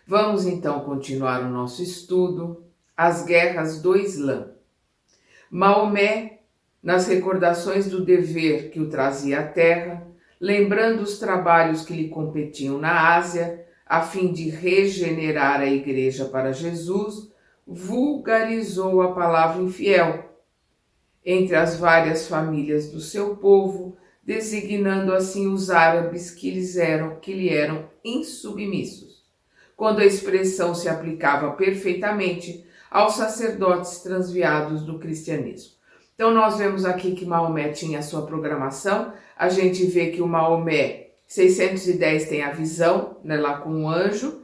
Vamos então continuar o nosso estudo, as guerras do Islã. Maomé, nas recordações do dever que o trazia à terra, lembrando os trabalhos que lhe competiam na Ásia, a fim de regenerar a igreja para Jesus, vulgarizou a palavra infiel entre as várias famílias do seu povo, designando assim os árabes que lhe eram insubmissos, quando a expressão se aplicava perfeitamente aos sacerdotes transviados do cristianismo. Então nós vemos aqui que Maomé tinha a sua programação, a gente vê que o Maomé 610 tem a visão, né, lá com o anjo,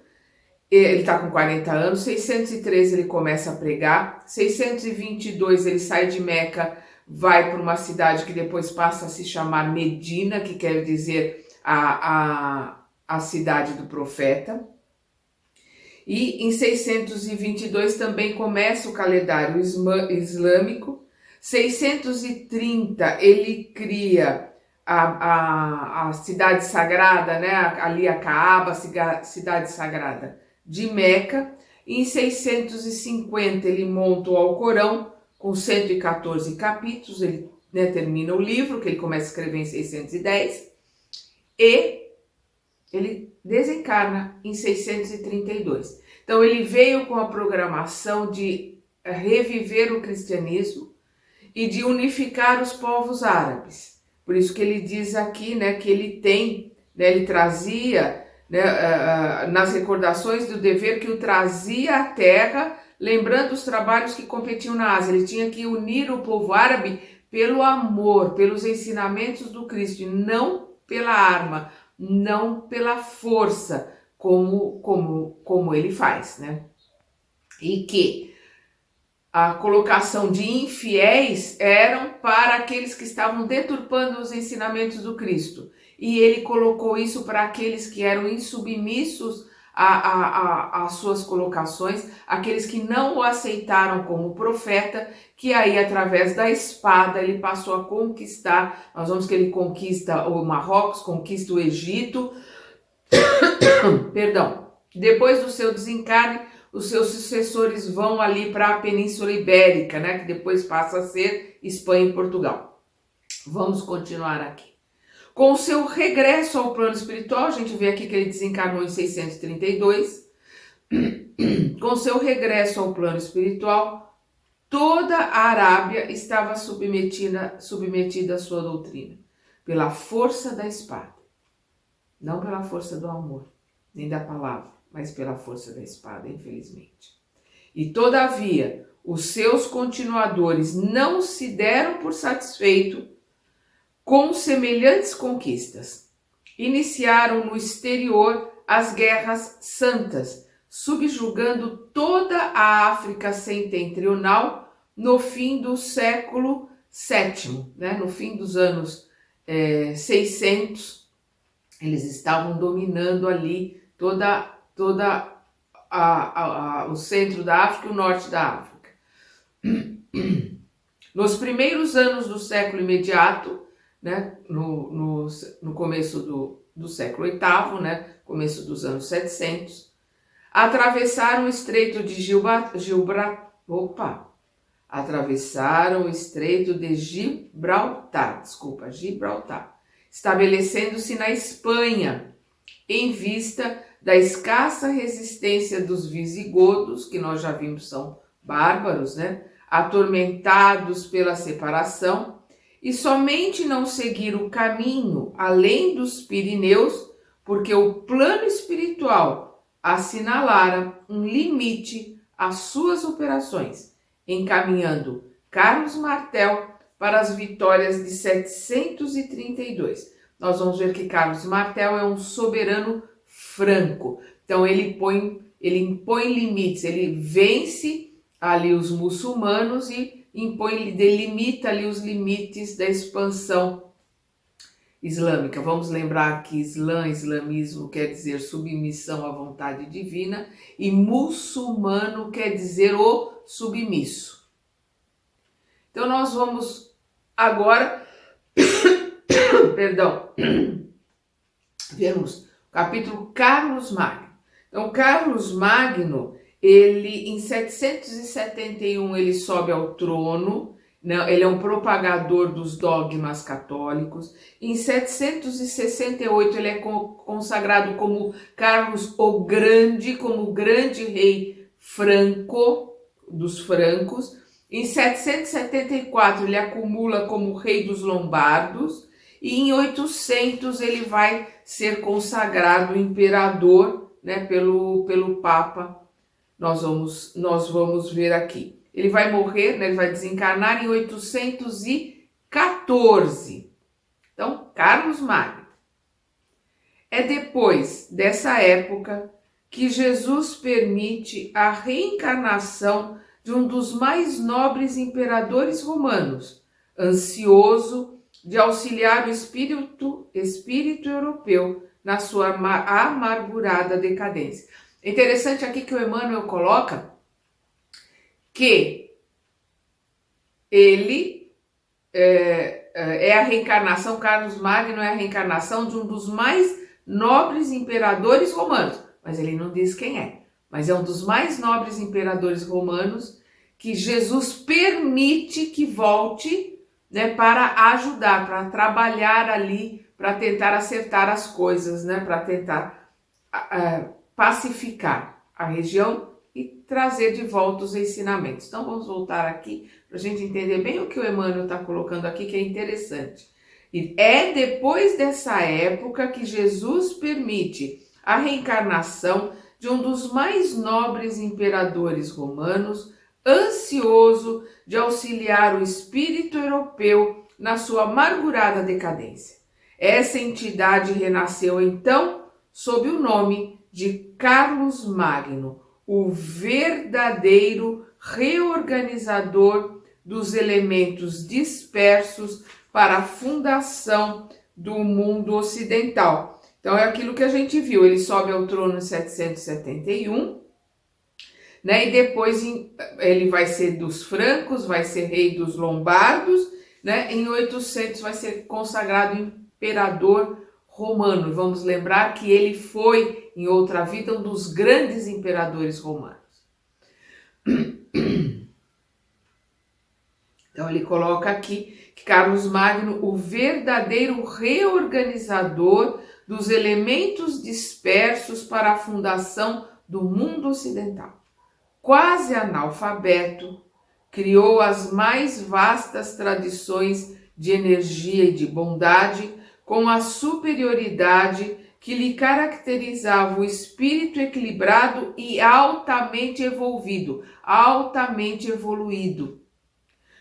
ele está com 40 anos, 613 ele começa a pregar, 622 ele sai de Meca, vai para uma cidade que depois passa a se chamar Medina, que quer dizer a cidade do profeta. E em 622 também começa o calendário islâmico. 630 ele cria a cidade sagrada, né? Ali a Caaba, a cidade sagrada de Meca. Em 650 ele monta o Alcorão com 114 capítulos, ele, né, termina o livro que ele começa a escrever em 610 e ele desencarna em 632. Então ele veio com a programação de reviver o cristianismo e de unificar os povos árabes. Por isso que ele diz aqui, né, que ele tem, né, ele trazia, né, nas recordações do dever que o trazia à terra, lembrando os trabalhos que competiam na Ásia. Ele tinha que unir o povo árabe pelo amor, pelos ensinamentos do Cristo, e não pela arma, não pela força, como ele faz, né? E que a colocação de infiéis eram para aqueles que estavam deturpando os ensinamentos do Cristo. E ele colocou isso para aqueles que eram insubmissos às suas colocações, aqueles que não o aceitaram como profeta, que aí através da espada ele passou a conquistar. Nós vemos que ele conquista o Marrocos, conquista o Egito, perdão, depois do seu desencarne, os seus sucessores vão ali para a Península Ibérica, né, que depois passa a ser Espanha e Portugal. Vamos continuar aqui. Com o seu regresso ao plano espiritual, a gente vê aqui que ele desencarnou em 632. Com seu regresso ao plano espiritual, toda a Arábia estava submetida à sua doutrina, pela força da espada, não pela força do amor, nem da palavra, mas pela força da espada, infelizmente. E todavia, os seus continuadores não se deram por satisfeito com semelhantes conquistas. Iniciaram no exterior as guerras santas, subjugando toda a África setentrional no fim do século VII, né? No fim dos anos 600, eles estavam dominando ali toda o centro da África e o norte da África. Nos primeiros anos do século imediato, né, no começo do século VIII, né, começo dos anos 700, atravessaram o Estreito de Gibraltar, estabelecendo-se na Espanha, em vista da escassa resistência dos visigodos, que nós já vimos são bárbaros, né, atormentados pela separação, e somente não seguir o caminho além dos Pirineus, porque o plano espiritual assinalara um limite às suas operações, encaminhando Carlos Martel para as vitórias de 732. Nós vamos ver que Carlos Martel é um soberano franco. Então ele impõe limites, ele vence ali os muçulmanos e delimita ali os limites da expansão islâmica. Vamos lembrar que islamismo quer dizer submissão à vontade divina e muçulmano quer dizer o submisso. Então nós vamos agora, vermos o capítulo Carlos Magno. Então, Carlos Magno, ele em 771 ele sobe ao trono, né? Ele é um propagador dos dogmas católicos. Em 768 ele é consagrado como Carlos o Grande, como o grande rei franco dos francos. Em 774 ele acumula como rei dos lombardos e em 800 ele vai ser consagrado imperador, né, pelo Papa. Nós vamos ver aqui. Ele vai morrer, né, ele vai desencarnar em 814. Então, Carlos Magno. É depois dessa época que Jesus permite a reencarnação de um dos mais nobres imperadores romanos, ansioso de auxiliar o espírito europeu na sua amargurada decadência. É interessante aqui que o Emmanuel coloca que ele é a reencarnação, Carlos Magno é a reencarnação de um dos mais nobres imperadores romanos, mas ele não diz quem é, mas é um dos mais nobres imperadores romanos que Jesus permite que volte, né, para ajudar, para trabalhar ali, para tentar acertar as coisas, né, para tentar pacificar a região e trazer de volta os ensinamentos. Então vamos voltar aqui para a gente entender bem o que o Emmanuel está colocando aqui, que é interessante. E é depois dessa época que Jesus permite a reencarnação de um dos mais nobres imperadores romanos, ansioso de auxiliar o espírito europeu na sua amargurada decadência. Essa entidade renasceu então sob o nome de Carlos Magno, o verdadeiro reorganizador dos elementos dispersos para a fundação do mundo ocidental. Então é aquilo que a gente viu, ele sobe ao trono em 771, né? E depois ele vai ser dos francos, vai ser rei dos lombardos, né? Em 800 vai ser consagrado imperador romano. Vamos lembrar que ele foi, em outra vida, um dos grandes imperadores romanos. Então ele coloca aqui que Carlos Magno, o verdadeiro reorganizador dos elementos dispersos para a fundação do mundo ocidental. Quase analfabeto, criou as mais vastas tradições de energia e de bondade, com a superioridade que lhe caracterizava o espírito equilibrado e altamente evoluído.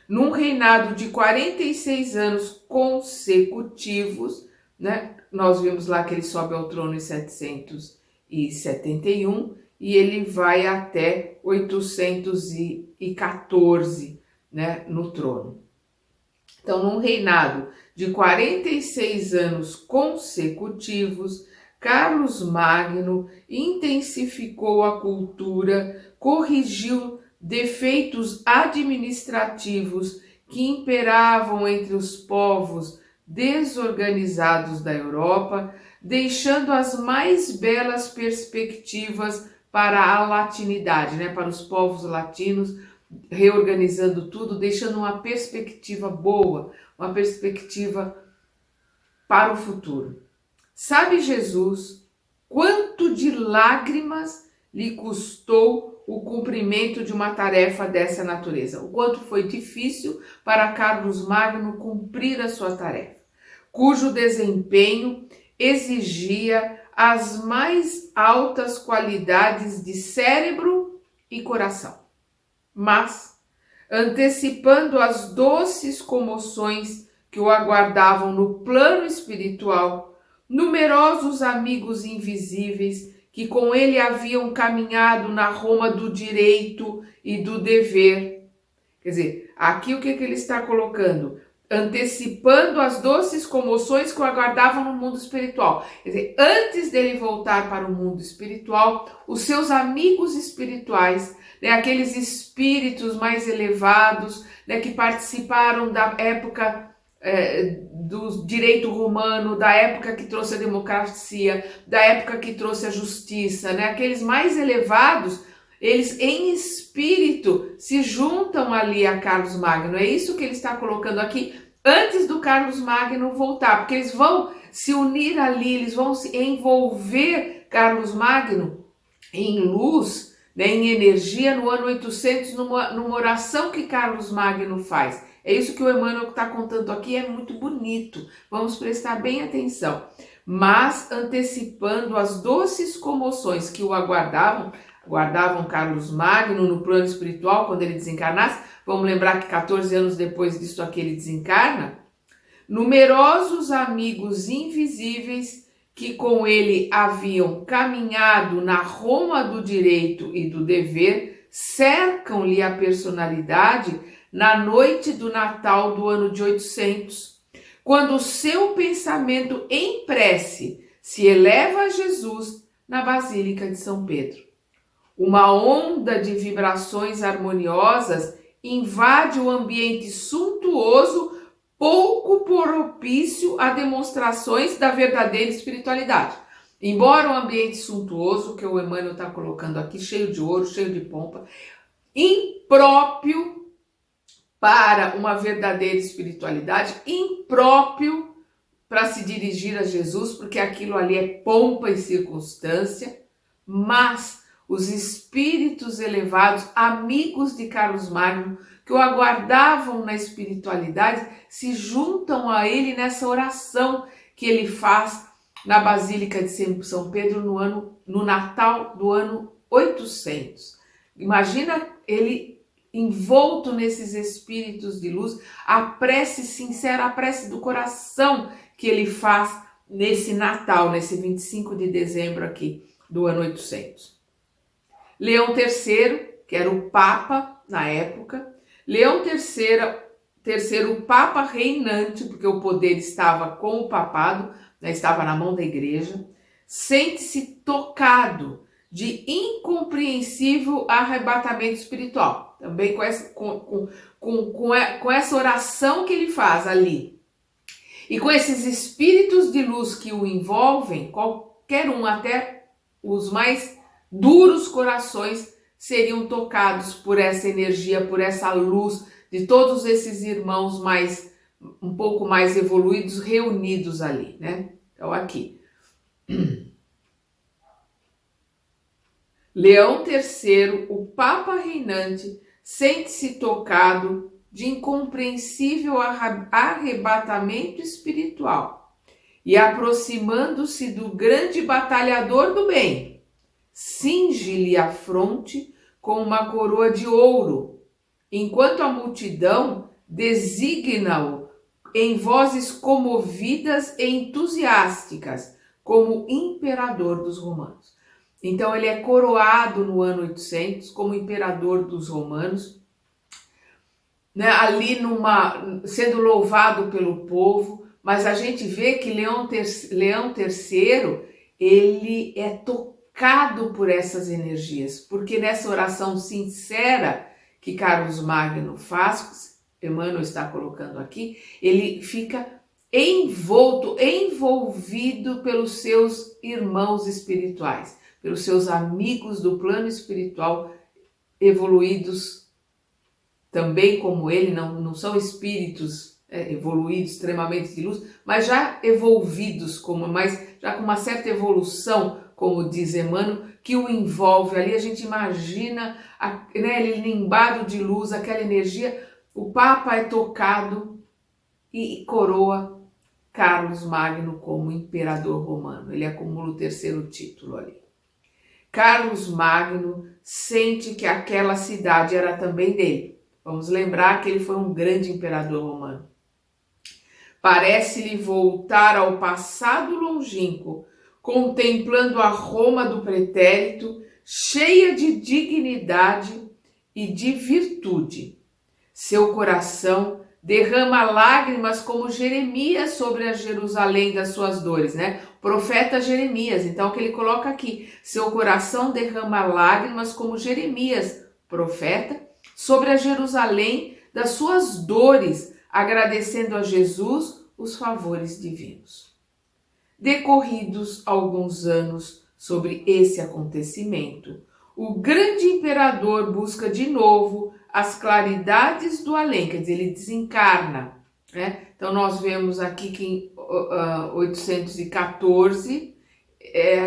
Num reinado de 46 anos consecutivos, né? Nós vimos lá que ele sobe ao trono em 771 e ele vai até 814, né, no trono. Então, num reinado de 46 anos consecutivos, Carlos Magno intensificou a cultura, corrigiu defeitos administrativos que imperavam entre os povos desorganizados da Europa, deixando as mais belas perspectivas para a latinidade, né, para os povos latinos, reorganizando tudo, deixando uma perspectiva boa, uma perspectiva para o futuro. Sabe Jesus quanto de lágrimas lhe custou o cumprimento de uma tarefa dessa natureza? O quanto foi difícil para Carlos Magno cumprir a sua tarefa, cujo desempenho exigia as mais altas qualidades de cérebro e coração. Mas, antecipando as doces comoções que o aguardavam no plano espiritual, numerosos amigos invisíveis que com ele haviam caminhado na Roma do direito e do dever. Quer dizer, aqui o que ele está colocando? Antecipando as doces comoções que o aguardavam no mundo espiritual. Quer dizer, antes dele voltar para o mundo espiritual, os seus amigos espirituais, né, aqueles espíritos mais elevados, né, que participaram da época do direito romano, da época que trouxe a democracia, da época que trouxe a justiça, né? Aqueles mais elevados, eles em espírito se juntam ali a Carlos Magno. É isso que ele está colocando aqui antes do Carlos Magno voltar, porque eles vão se unir ali, eles vão se envolver Carlos Magno em luz, né, em energia no ano 800, numa oração que Carlos Magno faz. É isso que o Emmanuel está contando aqui, é muito bonito. Vamos prestar bem atenção. Mas antecipando as doces comoções que o aguardavam Carlos Magno no plano espiritual quando ele desencarnasse. Vamos lembrar que 14 anos depois disso aqui ele desencarna. Numerosos amigos invisíveis que com ele haviam caminhado na Roma do direito e do dever cercam-lhe a personalidade na noite do Natal do ano de 800, quando o seu pensamento em prece se eleva a Jesus na Basílica de São Pedro. Uma onda de vibrações harmoniosas invade o ambiente suntuoso, pouco propício a demonstrações da verdadeira espiritualidade. Embora o ambiente suntuoso, que o Emmanuel está colocando aqui, cheio de ouro, cheio de pompa, impróprio para uma verdadeira espiritualidade, impróprio para se dirigir a Jesus, porque aquilo ali é pompa e circunstância, mas os espíritos elevados, amigos de Carlos Magno, que o aguardavam na espiritualidade, se juntam a ele nessa oração que ele faz na Basílica de São Pedro no Natal do ano 800. Imagina ele envolto nesses espíritos de luz, a prece sincera, a prece do coração que ele faz nesse Natal, nesse 25 de dezembro aqui do ano 800. Leão III, que era o Papa na época, Leão III, o Papa reinante, porque o poder estava com o papado, né, estava na mão da igreja, sente-se tocado de incompreensível arrebatamento espiritual. Também com essa oração que ele faz ali. E com esses espíritos de luz que o envolvem, qualquer um, até os mais duros corações, seriam tocados por essa energia, por essa luz de todos esses irmãos um pouco mais evoluídos, reunidos ali, né? Então aqui. Leão III, o Papa reinante, sente-se tocado de incompreensível arrebatamento espiritual e, aproximando-se do grande batalhador do bem, cinge-lhe a fronte com uma coroa de ouro, enquanto a multidão designa-o em vozes comovidas e entusiásticas como imperador dos romanos. Então ele é coroado no ano 800 como imperador dos romanos, né, ali sendo louvado pelo povo, mas a gente vê que Leão III, ele é tocado por essas energias, porque nessa oração sincera que Carlos Magno faz, Emmanuel está colocando aqui, ele fica envolvido pelos seus irmãos espirituais, pelos seus amigos do plano espiritual evoluídos também como ele, não são espíritos evoluídos, extremamente de luz, mas já evolvidos, já com uma certa evolução, como diz Emmanuel, que o envolve ali. A gente imagina ele nimbado de luz, aquela energia. O Papa é tocado e coroa Carlos Magno como imperador romano. Ele acumula o terceiro título ali. Carlos Magno sente que aquela cidade era também dele. Vamos lembrar que ele foi um grande imperador romano. Parece-lhe voltar ao passado longínquo, contemplando a Roma do pretérito, cheia de dignidade e de virtude. Seu coração derrama lágrimas como Jeremias sobre a Jerusalém das suas dores, né? Profeta Jeremias, então o que ele coloca aqui, seu coração derrama lágrimas como Jeremias, profeta, sobre a Jerusalém das suas dores, agradecendo a Jesus os favores divinos. Decorridos alguns anos sobre esse acontecimento, o grande imperador busca de novo as claridades do além, quer dizer, ele desencarna, né? Então nós vemos aqui que em 814,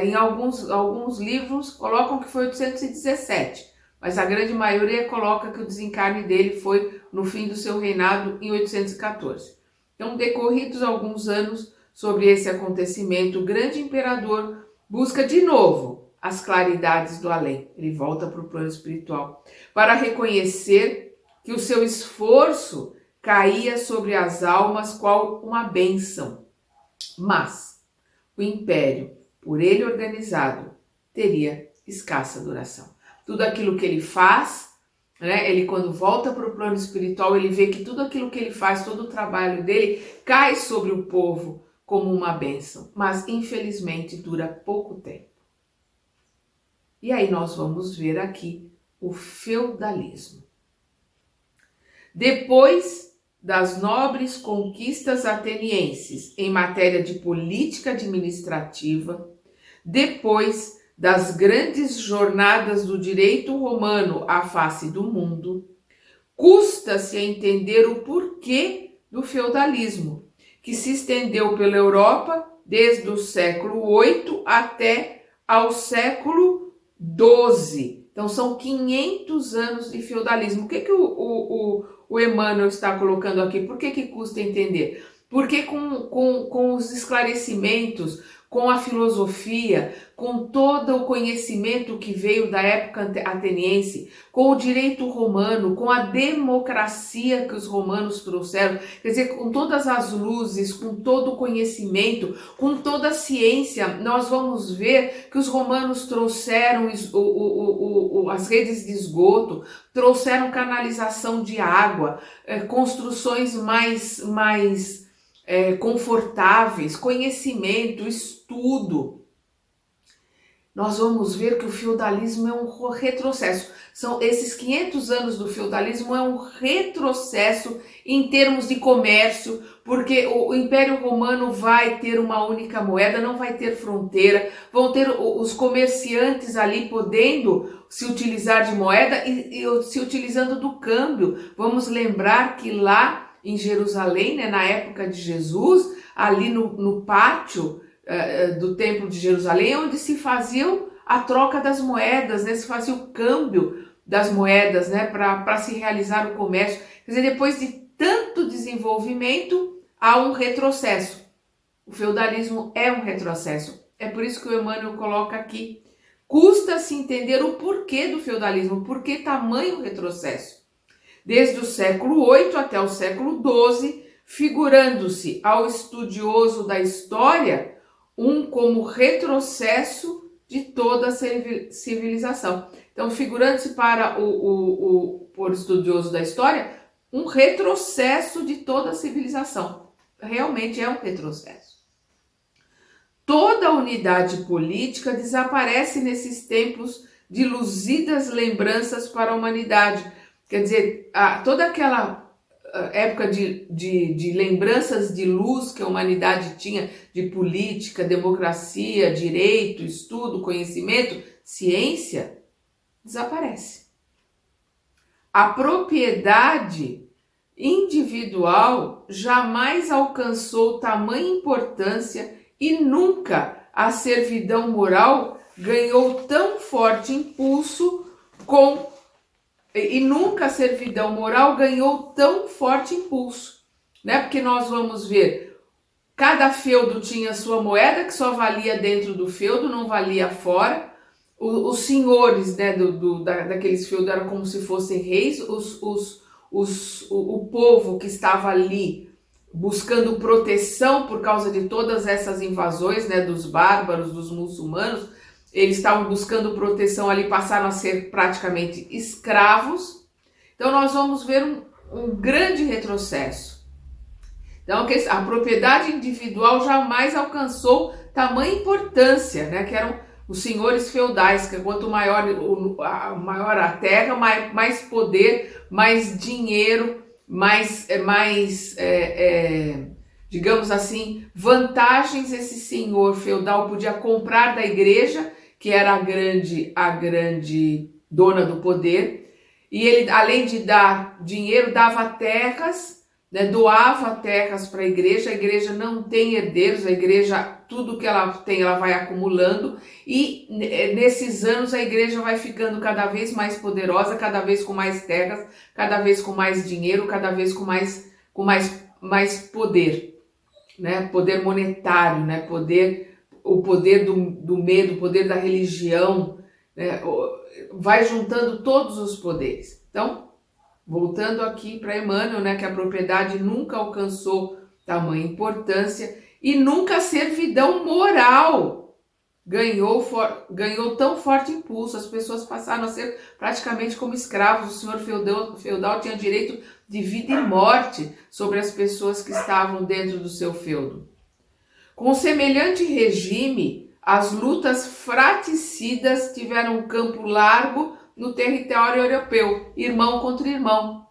em alguns livros colocam que foi 817, mas a grande maioria coloca que o desencarne dele foi no fim do seu reinado em 814. Então, decorridos alguns anos sobre esse acontecimento, o grande imperador busca de novo as claridades do além. Ele volta para o plano espiritual para reconhecer que o seu esforço caía sobre as almas qual uma bênção. Mas o império, por ele organizado, teria escassa duração. Tudo aquilo que ele faz, né, ele quando volta para o plano espiritual, ele vê que tudo aquilo que ele faz, todo o trabalho dele, cai sobre o povo como uma bênção. Mas, infelizmente, dura pouco tempo. E aí nós vamos ver aqui o feudalismo. Depois das nobres conquistas atenienses em matéria de política administrativa, depois das grandes jornadas do direito romano à face do mundo, custa-se a entender o porquê do feudalismo, que se estendeu pela Europa desde o século VIII até ao século XII. Então são 500 anos de feudalismo. O que o Emmanuel está colocando aqui? Por que custa entender? Porque com os esclarecimentos, com a filosofia, com todo o conhecimento que veio da época ateniense, com o direito romano, com a democracia que os romanos trouxeram, quer dizer, com todas as luzes, com todo o conhecimento, com toda a ciência, nós vamos ver que os romanos trouxeram as redes de esgoto, trouxeram canalização de água, construções mais confortáveis, conhecimento, estudo. Nós vamos ver que o feudalismo é um retrocesso. São esses 500 anos do feudalismo é um retrocesso em termos de comércio, porque o Império Romano vai ter uma única moeda, não vai ter fronteira, vão ter os comerciantes ali podendo se utilizar de moeda e se utilizando do câmbio. Vamos lembrar que lá em Jerusalém, né, na época de Jesus, ali no pátio do Templo de Jerusalém, onde se faziam a troca das moedas, né, se fazia o câmbio das moedas, né, para se realizar o comércio. Quer dizer, depois de tanto desenvolvimento, há um retrocesso. O feudalismo é um retrocesso. É por isso que o Emmanuel coloca aqui. Custa-se entender o porquê do feudalismo, por que tamanho retrocesso. Desde o século VIII até o século XII, figurando-se ao estudioso da história como retrocesso de toda a civilização. Então, figurando-se para por estudioso da história, um retrocesso de toda a civilização. Realmente é um retrocesso. Toda a unidade política desaparece nesses tempos de luzidas lembranças para a humanidade. Quer dizer, toda aquela época de lembranças de luz que a humanidade tinha de política, democracia, direito, estudo, conhecimento, ciência, desaparece. A propriedade individual jamais alcançou tamanha importância e nunca a servidão moral ganhou tão forte impulso nunca a servidão moral ganhou tão forte impulso, né? Porque nós vamos ver, cada feudo tinha sua moeda que só valia dentro do feudo, não valia fora. Os senhores, né, daqueles feudos eram como se fossem reis, o povo que estava ali buscando proteção por causa de todas essas invasões, né, dos bárbaros, dos muçulmanos, eles estavam buscando proteção ali, passaram a ser praticamente escravos. Então nós vamos ver um grande retrocesso. Então a propriedade individual jamais alcançou tamanha importância, né, que eram os senhores feudais, que quanto maior a terra, mais poder, mais dinheiro, digamos assim, vantagens esse senhor feudal podia comprar da igreja, que era a grande dona do poder, e ele, além de dar dinheiro, dava terras, né, doava terras para a igreja não tem herdeiros, a igreja, tudo que ela tem, ela vai acumulando, e nesses anos a igreja vai ficando cada vez mais poderosa, cada vez com mais terras, cada vez com mais dinheiro, cada vez com mais poder. Né, poder monetário, né, o poder do medo, o poder da religião, né, vai juntando todos os poderes. Então, voltando aqui para Emmanuel, né, que a propriedade nunca alcançou tamanha importância e nunca a servidão moral ganhou tão forte impulso. As pessoas passaram a ser praticamente como escravos. O senhor feudal tinha direito de vida e morte sobre as pessoas que estavam dentro do seu feudo. Com semelhante regime, as lutas fratricidas tiveram um campo largo no território europeu, irmão contra irmão.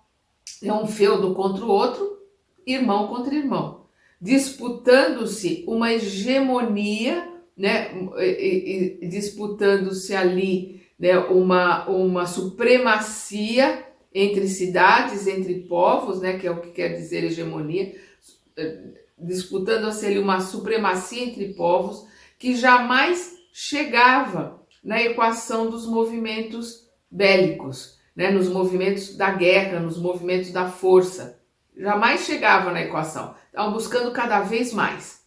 É um feudo contra o outro, irmão contra irmão, disputando-se uma hegemonia, né, disputando-se ali, né, uma supremacia entre cidades, entre povos, né, que é o que quer dizer hegemonia, disputando-se ali uma supremacia entre povos que jamais chegava na equação dos movimentos bélicos, né, nos movimentos da guerra, nos movimentos da força. Jamais chegava na equação. Estavam buscando cada vez mais.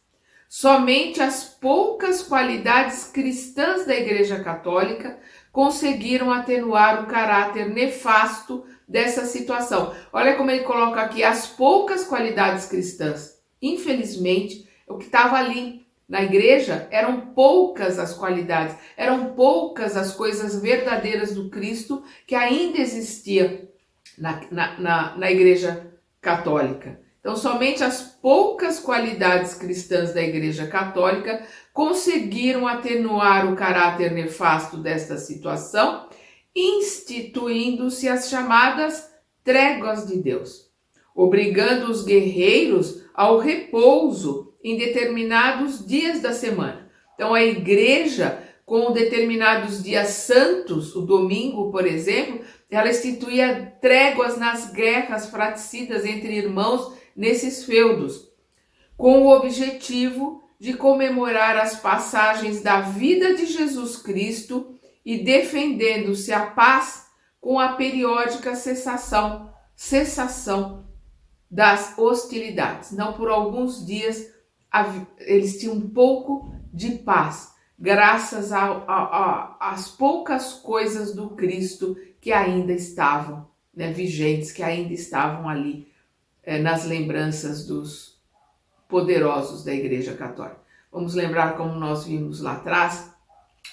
Somente as poucas qualidades cristãs da Igreja Católica conseguiram atenuar o caráter nefasto dessa situação. Olha como ele coloca aqui as poucas qualidades cristãs. Infelizmente, o que estava ali na igreja eram poucas as qualidades, eram poucas as coisas verdadeiras do Cristo que ainda existia na Igreja Católica. Então, somente as poucas qualidades cristãs da Igreja Católica conseguiram atenuar o caráter nefasto desta situação, instituindo-se as chamadas tréguas de Deus, obrigando os guerreiros ao repouso em determinados dias da semana. Então, a igreja, com determinados dias santos, o domingo, por exemplo, ela instituía tréguas nas guerras fratricidas entre irmãos nesses feudos, com o objetivo de comemorar as passagens da vida de Jesus Cristo e defendendo-se a paz com a periódica cessação das hostilidades. Não, por alguns dias eles tinham um pouco de paz, graças às poucas coisas do Cristo que ainda estavam, né, vigentes, que ainda estavam ali nas lembranças dos poderosos da Igreja Católica. Vamos lembrar como nós vimos lá atrás,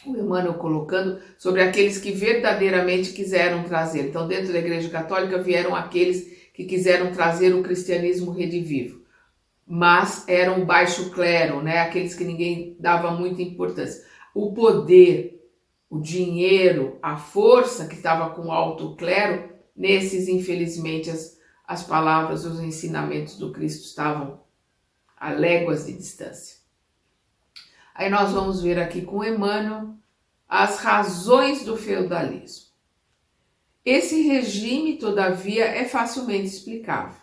o Emmanuel colocando sobre aqueles que verdadeiramente quiseram trazer. Então, dentro da Igreja Católica vieram aqueles que quiseram trazer o cristianismo redivivo, mas eram o baixo clero, né? Aqueles que ninguém dava muita importância. O poder, o dinheiro, a força que estava com o alto clero, nesses, infelizmente, as palavras, os ensinamentos do Cristo estavam a léguas de distância. Aí nós vamos ver aqui com Emmanuel as razões do feudalismo. Esse regime, todavia, é facilmente explicável.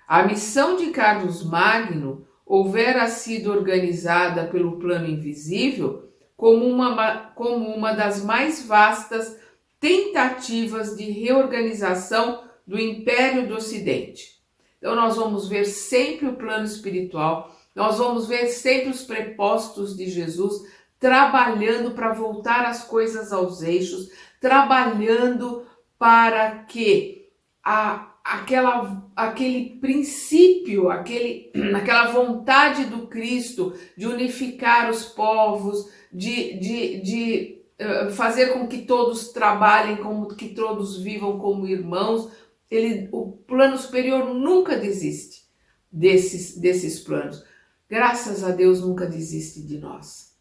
A missão de Carlos Magno houvera sido organizada pelo plano invisível como uma das mais vastas tentativas de reorganização do Império do Ocidente. Então nós vamos ver sempre o plano espiritual, nós vamos ver sempre os prepostos de Jesus trabalhando para voltar as coisas aos eixos, trabalhando para que aquele princípio, aquela vontade do Cristo de unificar os povos, de fazer com que todos trabalhem, que todos vivam como irmãos, o plano superior nunca desiste desses planos. Graças a Deus nunca desiste de nós.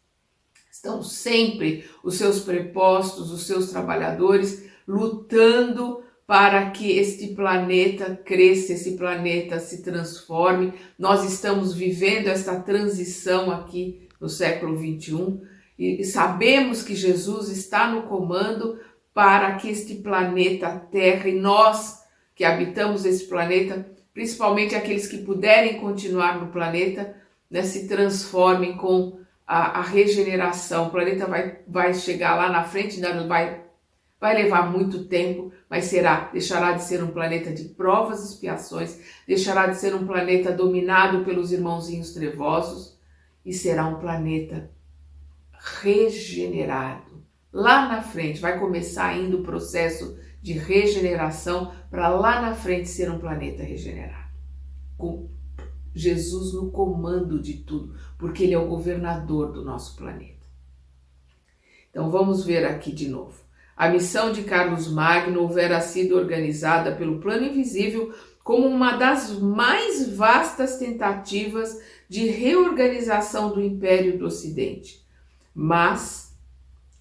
Estão sempre os seus prepostos, os seus trabalhadores lutando para que este planeta cresça, esse planeta se transforme. Nós estamos vivendo esta transição aqui no século 21 e sabemos que Jesus está no comando para que este planeta Terra e nós que habitamos esse planeta, principalmente aqueles que puderem continuar no planeta, né, se transformem com a regeneração. O planeta vai chegar lá na frente, ainda vai levar muito tempo, mas deixará de ser um planeta de provas e expiações, deixará de ser um planeta dominado pelos irmãozinhos trevosos e será um planeta regenerado. Lá na frente vai começar ainda o processo de regeneração para lá na frente ser um planeta regenerado, com Jesus no comando de tudo, porque ele é o governador do nosso planeta. Então vamos ver aqui de novo. A missão de Carlos Magno houvera sido organizada pelo plano invisível como uma das mais vastas tentativas de reorganização do Império do Ocidente. Mas,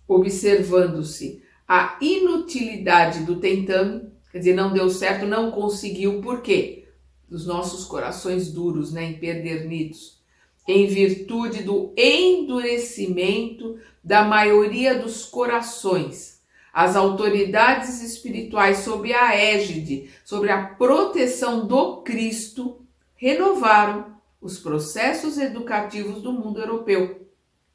observando-se a inutilidade do tentame, quer dizer, não deu certo, não conseguiu, por quê? Dos nossos corações duros, né, empedernidos, em virtude do endurecimento da maioria dos corações. As autoridades espirituais sob a égide, sobre a proteção do Cristo, renovaram os processos educativos do mundo europeu.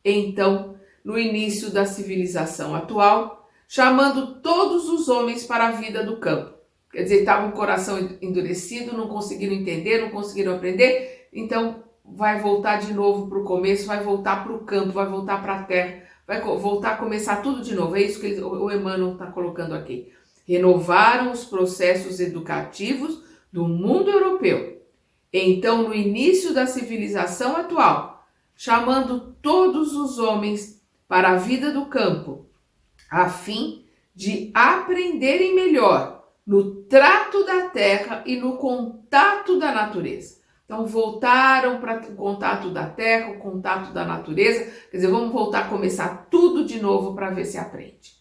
Então, no início da civilização atual, chamando todos os homens para a vida do campo. Quer dizer, estava um coração endurecido, não conseguiram entender, não conseguiram aprender, então vai voltar de novo para o começo, vai voltar para o campo, vai voltar para a terra, vai voltar a começar tudo de novo. É isso que o Emmanuel está colocando aqui. Renovaram os processos educativos do mundo europeu. Então, no início da civilização atual, chamando todos os homens para a vida do campo, a fim de aprenderem melhor no trato da terra e no contato da natureza. Então voltaram para o contato da terra, o contato da natureza, quer dizer, vamos voltar a começar tudo de novo para ver se aprende.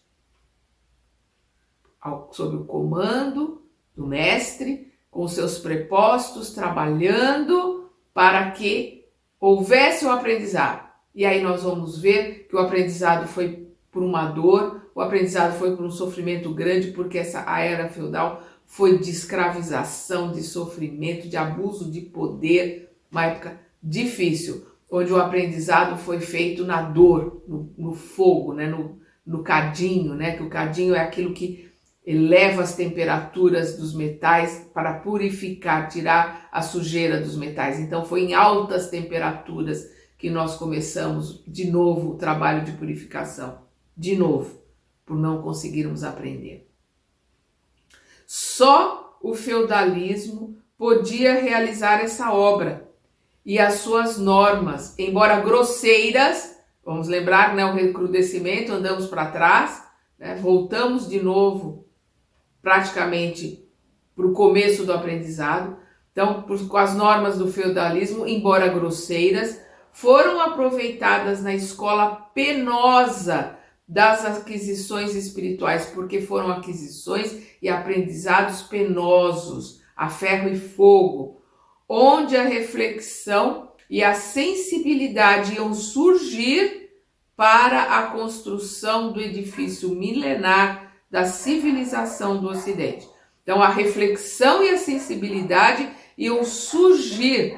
Sob o comando do mestre, com seus prepostos, trabalhando para que houvesse o aprendizado. E aí nós vamos ver que o aprendizado foi por uma dor, o aprendizado foi por um sofrimento grande, porque a era feudal foi de escravização, de sofrimento, de abuso de poder, uma época difícil, onde o aprendizado foi feito na dor, no fogo, né? no cadinho, né? Que o cadinho é aquilo que eleva as temperaturas dos metais para purificar, tirar a sujeira dos metais. Então foi em altas temperaturas que nós começamos de novo o trabalho de purificação, de novo, por não conseguirmos aprender. Só o feudalismo podia realizar essa obra e as suas normas, embora grosseiras, vamos lembrar, né, o recrudescimento, andamos para trás, né, voltamos de novo praticamente para o começo do aprendizado. Então, com as normas do feudalismo, embora grosseiras, foram aproveitadas na escola penosa das aquisições espirituais, porque foram aquisições e aprendizados penosos, a ferro e fogo, onde a reflexão e a sensibilidade iam surgir para a construção do edifício milenar da civilização do Ocidente. Então, a reflexão e a sensibilidade iam surgir,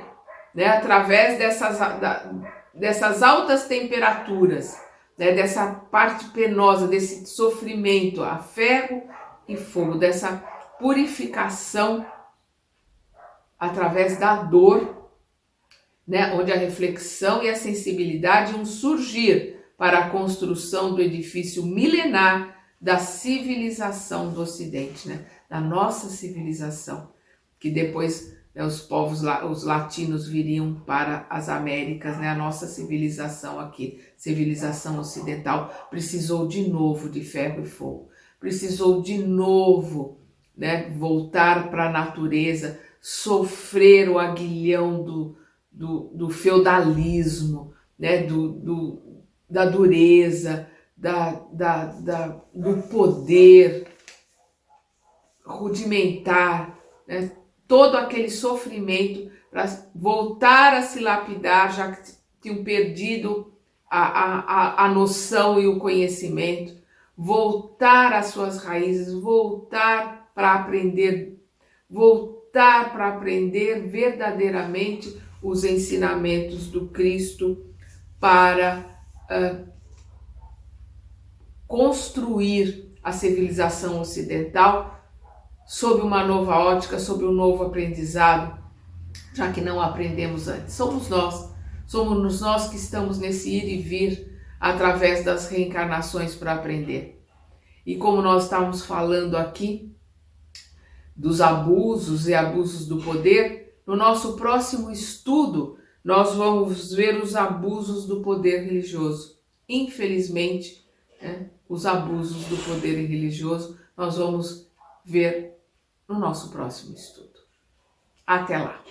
né, através dessas altas temperaturas, né, dessa parte penosa, desse sofrimento, a ferro e fogo, dessa purificação através da dor, né, onde a reflexão e a sensibilidade iam surgir para a construção do edifício milenar da civilização do Ocidente, né, da nossa civilização, que depois, né, os povos, os latinos viriam para as Américas, né, a nossa civilização aqui, civilização ocidental, precisou de novo de ferro e fogo, precisou de novo, né, voltar para a natureza, sofrer o aguilhão do feudalismo, né, da dureza, do poder, rudimentar, né, todo aquele sofrimento para voltar a se lapidar, já que tinham perdido a noção e o conhecimento, voltar às suas raízes, voltar para aprender verdadeiramente os ensinamentos do Cristo para construir a civilização ocidental sob uma nova ótica, sob um novo aprendizado, já que não aprendemos antes. Somos nós que estamos nesse ir e vir através das reencarnações para aprender. E como nós estávamos falando aqui dos abusos e abusos do poder, no nosso próximo estudo nós vamos ver os abusos do poder religioso. Infelizmente, né, os abusos do poder religioso nós vamos ver no nosso próximo estudo. Até lá!